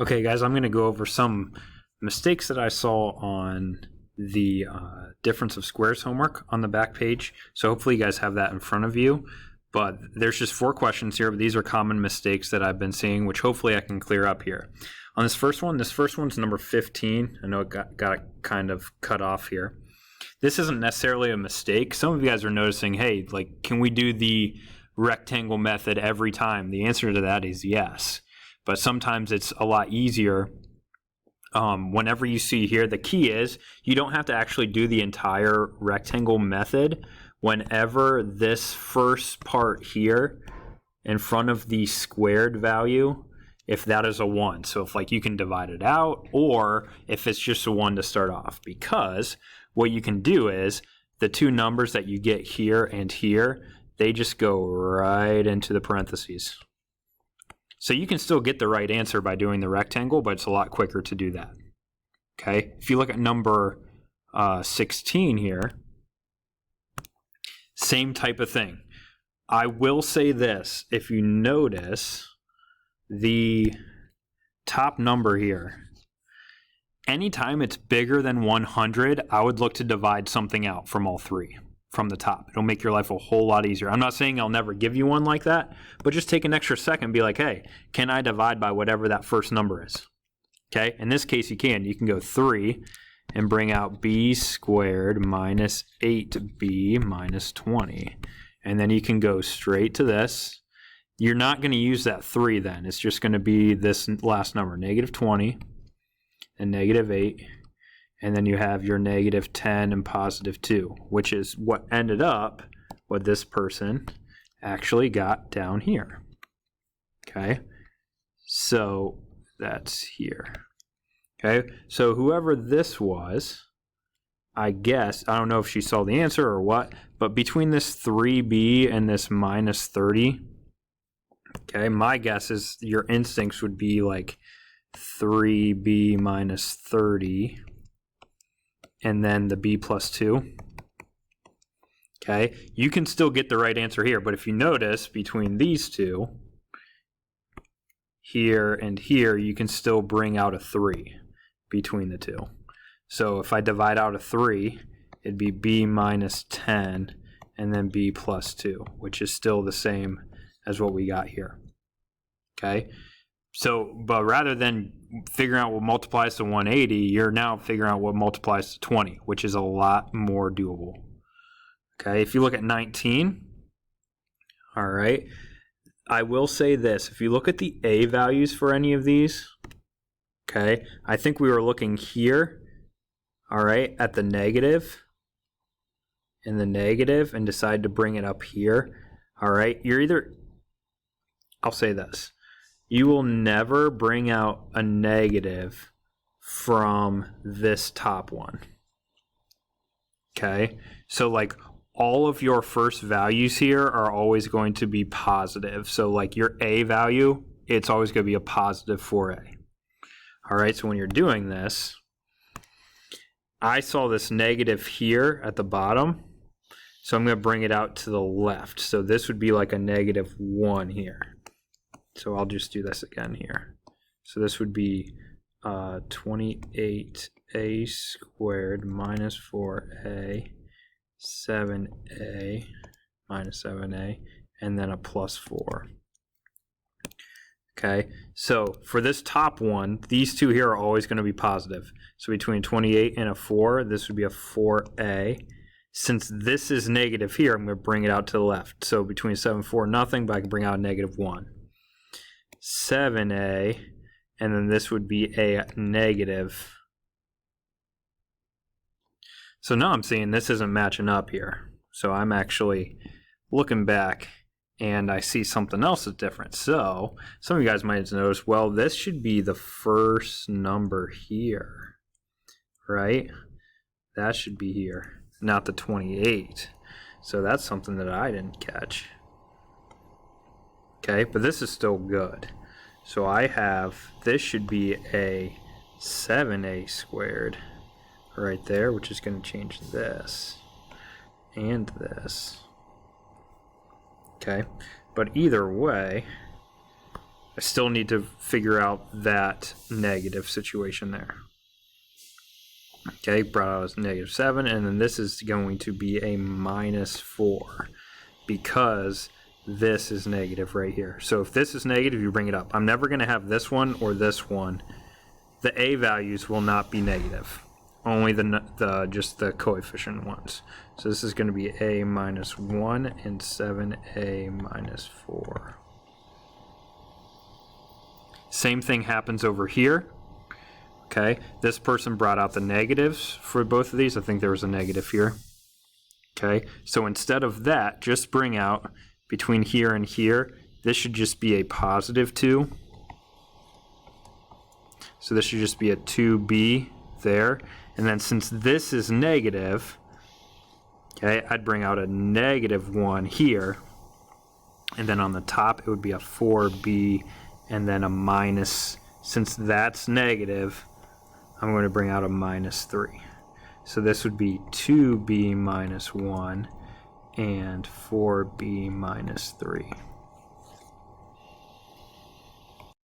Okay, guys, I'm going to go over some mistakes that I saw on the difference of squares homework on the back page. So hopefully you guys have that in front of you. But there's just 4 questions here. But these are common mistakes that I've been seeing, which hopefully I can clear up here. On this first one's number 15. I know it got kind of cut off here. This isn't necessarily a mistake. Some of you guys are noticing, hey, like, can we do the rectangle method every time? The answer to that is yes. But sometimes it's a lot easier. Whenever you see here, the key is you don't have to actually do the entire rectangle method. Whenever this first part here in front of the squared value, if that is a 1, so if like you can divide it out, or if it's just a 1 to start off, because what you can do is the 2 numbers that you get here and here, they just go right into the parentheses. So you can still get the right answer by doing the rectangle, but it's a lot quicker to do that. Okay, if you look at number 16 here, same type of thing. I will say this, if you notice the top number here, anytime it's bigger than 100, I would look to divide something out from all 3. From the top. It'll make your life a whole lot easier. I'm not saying I'll never give you one like that, but just take an extra second and be like, hey, can I divide by whatever that first number is? Okay, in this case you can. You can go 3 and bring out b squared minus 8b minus 20. And then you can go straight to this. You're not going to use that 3 then. It's just going to be this last number, negative 20 and negative 8. And then you have your negative 10 and positive 2, which is what ended up what this person actually got down here. Okay, so that's here. Okay, so whoever this was, I guess, I don't know if she saw the answer or what, but between this 3b and this minus 30, okay, my guess is your instincts would be like 3b minus 30. And then the b plus 2. Okay, you can still get the right answer here, but if you notice between these two, here and here, you can still bring out a 3 between the two. So if I divide out a 3, it'd be b minus 10 and then b plus 2, which is still the same as what we got here. Okay, so, but rather than figuring out what multiplies to 180, you're now figuring out what multiplies to 20, which is a lot more doable. Okay, if you look at 19, all right, I will say this. If you look at the a values for any of these, okay, I think we were looking here, all right, at the negative and the negative and decide to bring it up here, all right, you're either, I'll say this. You will never bring out a negative from this top one. Okay? So like all of your first values here are always going to be positive. So like your a value, it's always going to be a positive for a. All right, so when you're doing this, I saw this negative here at the bottom. So I'm going to bring it out to the left. So this would be like a negative 1 here. So I'll just do this again here. So this would be 28a squared minus 4a, 7a minus 7a, and then a plus 4. Okay, so for this top one, these two here are always going to be positive. So between 28 and a 4, this would be a 4a. Since this is negative here, I'm going to bring it out to the left. So between 7 and 4, nothing, but I can bring out a negative 1. 7a, and then this would be a negative. So now I'm seeing this isn't matching up here. So I'm actually looking back and I see something else that's different. So some of you guys might have noticed, well, this should be the first number here, right? That should be here, not the 28. So that's something that I didn't catch. Okay, but this is still good. So I have, this should be a 7a squared right there, which is going to change this and this. Okay, but either way, I still need to figure out that negative situation there. Okay, brought out as -7, and then this is going to be a -4 because this is negative right here. So if this is negative, you bring it up. I'm never going to have this one or this one. The a values will not be negative, only just the coefficient ones. So this is going to be a -1 and 7a -4. Same thing happens over here. Okay, this person brought out the negatives for both of these. I think there was a negative here. Okay, so instead of that, just bring out between here and here, this should just be a +2. So this should just be a 2b there. And then since this is negative, okay, I'd bring out a -1 here. And then on the top, it would be a 4b and then a minus. Since that's negative, I'm going to bring out a -3. So this would be 2b -1 and 4b -3.